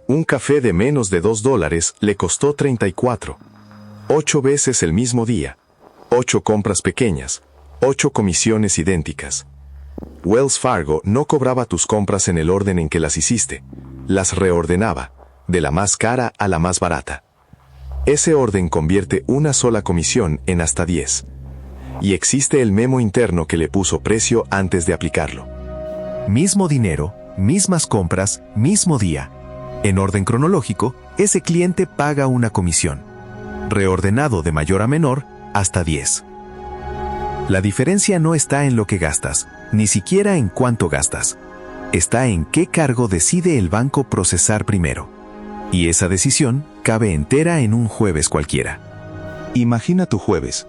Un café de menos de $2 le costó 34. 8 veces el mismo día. 8 compras pequeñas. 8 comisiones idénticas. Wells Fargo no cobraba tus compras en el orden en que las hiciste. Las reordenaba, de la más cara a la más barata. Ese orden convierte una sola comisión en hasta 10. Y existe el memo interno que le puso precio antes de aplicarlo. Mismo dinero, mismas compras, mismo día. En orden cronológico, ese cliente paga una comisión. Reordenado de mayor a menor, hasta 10. La diferencia no está en lo que gastas, ni siquiera en cuánto gastas. Está en qué cargo decide el banco procesar primero. Y esa decisión cabe entera en un jueves cualquiera. Imagina tu jueves.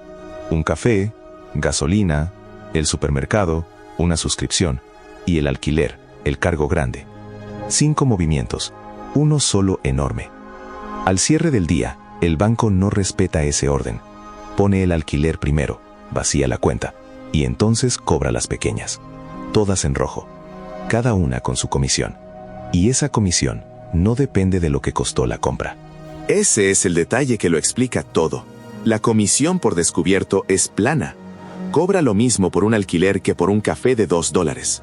Un café, gasolina, el supermercado, una suscripción y el alquiler, el cargo grande. 5 movimientos, uno solo enorme. Al cierre del día, el banco no respeta ese orden. Pone el alquiler primero, vacía la cuenta, y entonces cobra las pequeñas. Todas en rojo, cada una con su comisión. Y esa comisión no depende de lo que costó la compra. Ese es el detalle que lo explica todo. La comisión por descubierto es plana. Cobra lo mismo por un alquiler que por un café de $2.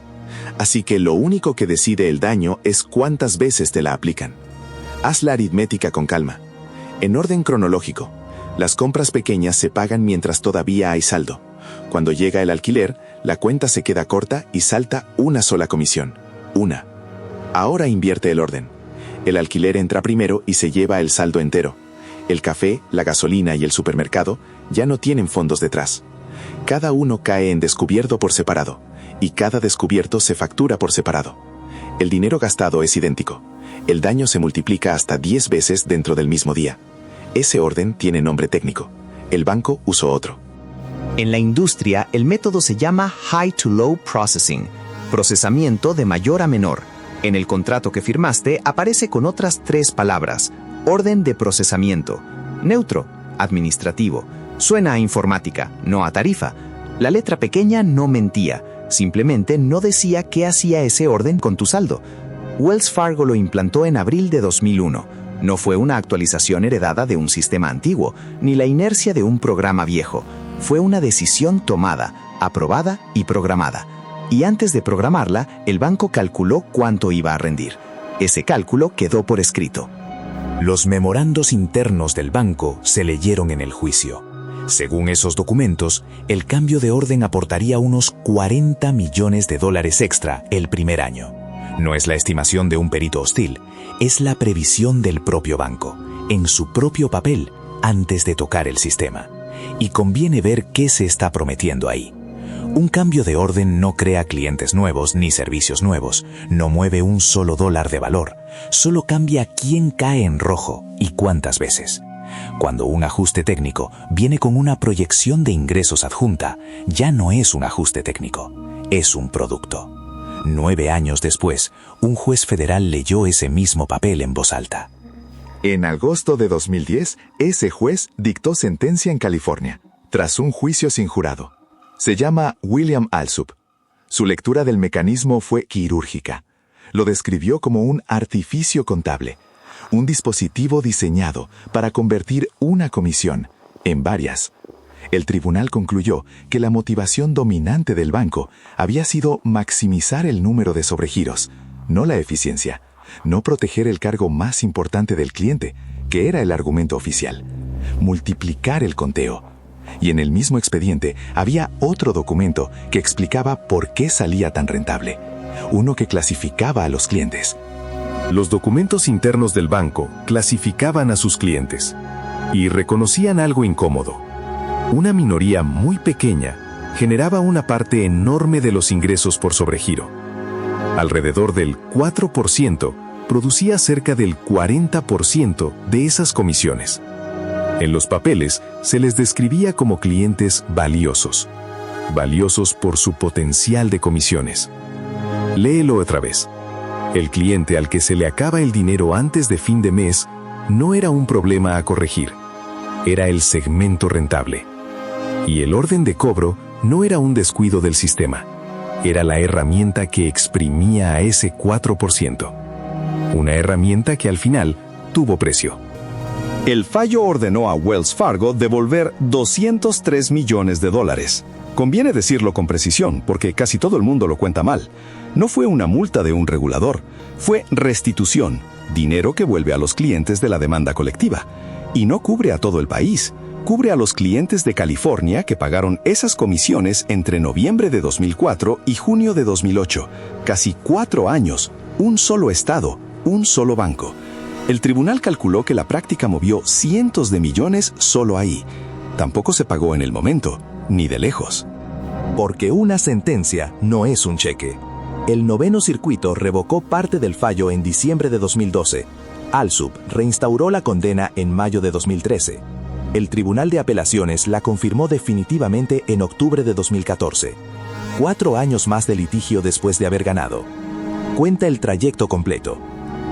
Así que lo único que decide el daño es cuántas veces te la aplican. Haz la aritmética con calma. En orden cronológico, las compras pequeñas se pagan mientras todavía hay saldo. Cuando llega el alquiler, la cuenta se queda corta y salta una sola comisión. Una. Ahora invierte el orden. El alquiler entra primero y se lleva el saldo entero. El café, la gasolina y el supermercado ya no tienen fondos detrás. Cada uno cae en descubierto por separado, y cada descubierto se factura por separado. El dinero gastado es idéntico. El daño se multiplica hasta 10 veces dentro del mismo día. Ese orden tiene nombre técnico. El banco usó otro. En la industria, el método se llama High to Low Processing, procesamiento de mayor a menor. En el contrato que firmaste aparece con otras 3 palabras: orden de procesamiento, neutro, administrativo. Suena a informática, no a tarifa. La letra pequeña no mentía, simplemente no decía qué hacía ese orden con tu saldo. Wells Fargo lo implantó en abril de 2001. No fue una actualización heredada de un sistema antiguo, ni la inercia de un programa viejo. Fue una decisión tomada, aprobada y programada. Y antes de programarla, el banco calculó cuánto iba a rendir. Ese cálculo quedó por escrito. Los memorandos internos del banco se leyeron en el juicio. Según esos documentos, el cambio de orden aportaría unos $40 millones extra el primer año. No es la estimación de un perito hostil, es la previsión del propio banco, en su propio papel, antes de tocar el sistema. Y conviene ver qué se está prometiendo ahí. Un cambio de orden no crea clientes nuevos ni servicios nuevos, no mueve un solo $1 de valor, solo cambia quién cae en rojo y cuántas veces. Cuando un ajuste técnico viene con una proyección de ingresos adjunta, ya no es un ajuste técnico, es un producto. 9 años después, un juez federal leyó ese mismo papel en voz alta. En agosto de 2010, ese juez dictó sentencia en California, tras un juicio sin jurado. Se llama William Alsup. Su lectura del mecanismo fue quirúrgica. Lo describió como un artificio contable, un dispositivo diseñado para convertir una comisión en varias. El tribunal concluyó que la motivación dominante del banco había sido maximizar el número de sobregiros, no la eficiencia, no proteger el cargo más importante del cliente, que era el argumento oficial, multiplicar el conteo. Y en el mismo expediente había otro documento que explicaba por qué salía tan rentable, uno que clasificaba a los clientes. Los documentos internos del banco clasificaban a sus clientes y reconocían algo incómodo. Una minoría muy pequeña generaba una parte enorme de los ingresos por sobregiro. Alrededor del 4% producía cerca del 40% de esas comisiones. En los papeles se les describía como clientes valiosos por su potencial de comisiones. Léelo otra vez. El cliente al que se le acaba el dinero antes de fin de mes no era un problema a corregir, era el segmento rentable. Y el orden de cobro no era un descuido del sistema, era la herramienta que exprimía a ese 4%. una herramienta que al final tuvo precio. El fallo ordenó a Wells Fargo devolver $203 millones. Conviene decirlo con precisión, porque casi todo el mundo lo cuenta mal. No fue una multa de un regulador, fue restitución, dinero que vuelve a los clientes de la demanda colectiva. Y no cubre a todo el país, cubre a los clientes de California que pagaron esas comisiones entre noviembre de 2004 y junio de 2008. Casi 4 años, un solo estado, un solo banco. El tribunal calculó que la práctica movió cientos de millones solo ahí. Tampoco se pagó en el momento, ni de lejos. Porque una sentencia no es un cheque. El noveno circuito revocó parte del fallo en diciembre de 2012. Alsup reinstauró la condena en mayo de 2013. El Tribunal de Apelaciones la confirmó definitivamente en octubre de 2014. 4 años más de litigio después de haber ganado. Cuenta el trayecto completo.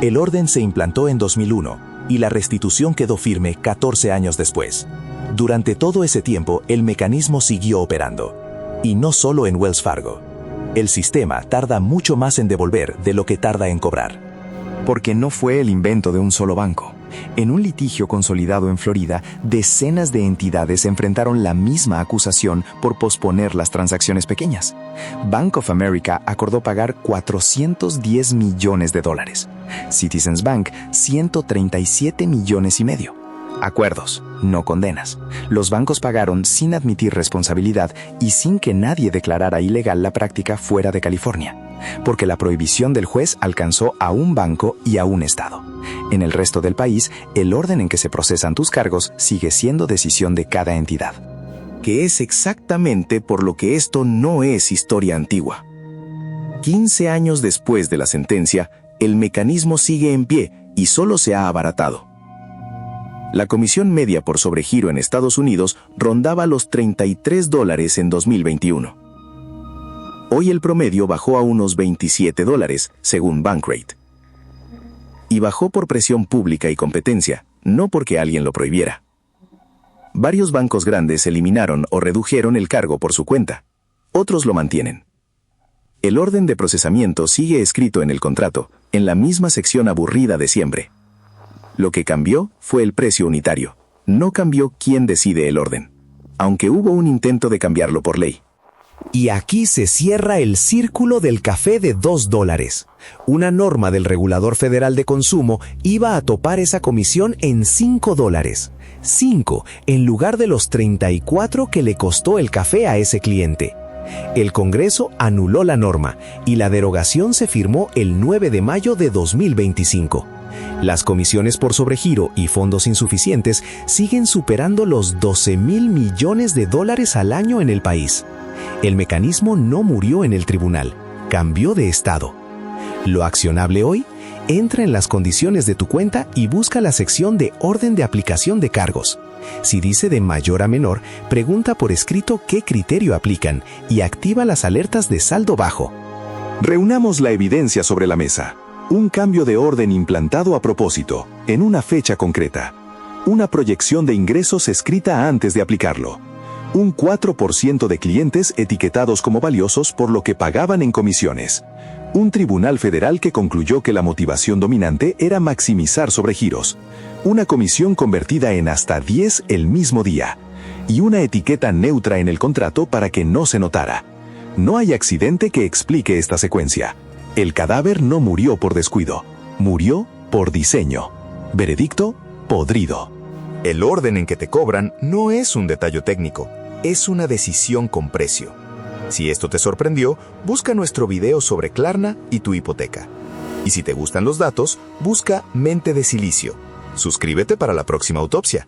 El orden se implantó en 2001 y la restitución quedó firme 14 años después. Durante todo ese tiempo, el mecanismo siguió operando. Y no solo en Wells Fargo. El sistema tarda mucho más en devolver de lo que tarda en cobrar. Porque no fue el invento de un solo banco. En un litigio consolidado en Florida, decenas de entidades enfrentaron la misma acusación por posponer las transacciones pequeñas. Bank of America acordó pagar $410 millones. Citizens Bank, $137,5 millones. Acuerdos, no condenas. Los bancos pagaron sin admitir responsabilidad y sin que nadie declarara ilegal la práctica fuera de California, porque la prohibición del juez alcanzó a un banco y a un estado. En el resto del país, el orden en que se procesan tus cargos sigue siendo decisión de cada entidad. Que es exactamente por lo que esto no es historia antigua. 15 años después de la sentencia, el mecanismo sigue en pie y solo se ha abaratado. La comisión media por sobregiro en Estados Unidos rondaba los $33 en 2021. Hoy el promedio bajó a unos $27, según Bankrate. Y bajó por presión pública y competencia, no porque alguien lo prohibiera. Varios bancos grandes eliminaron o redujeron el cargo por su cuenta. Otros lo mantienen. El orden de procesamiento sigue escrito en el contrato, en la misma sección aburrida de siempre. Lo que cambió fue el precio unitario. No cambió quién decide el orden, aunque hubo un intento de cambiarlo por ley. Y aquí se cierra el círculo del café de $2. Una norma del regulador federal de consumo iba a topar esa comisión en $5. 5 en lugar de los 34 que le costó el café a ese cliente. El Congreso anuló la norma y la derogación se firmó el 9 de mayo de 2025. Las comisiones por sobregiro y fondos insuficientes siguen superando los $12,000 millones al año en el país. El mecanismo no murió en el tribunal, cambió de estado. Lo accionable hoy, entra en las condiciones de tu cuenta y busca la sección de orden de aplicación de cargos. Si dice de mayor a menor, pregunta por escrito qué criterio aplican y activa las alertas de saldo bajo. Reunamos la evidencia sobre la mesa. Un cambio de orden implantado a propósito, en una fecha concreta. Una proyección de ingresos escrita antes de aplicarlo. Un 4% de clientes etiquetados como valiosos por lo que pagaban en comisiones. Un tribunal federal que concluyó que la motivación dominante era maximizar sobregiros. Una comisión convertida en hasta 10 el mismo día. Y una etiqueta neutra en el contrato para que no se notara. No hay accidente que explique esta secuencia. El cadáver no murió por descuido, murió por diseño. Veredicto, podrido. El orden en que te cobran no es un detalle técnico, es una decisión con precio. Si esto te sorprendió, busca nuestro video sobre Klarna y tu hipoteca. Y si te gustan los datos, busca Mente de Silicio. Suscríbete para la próxima autopsia.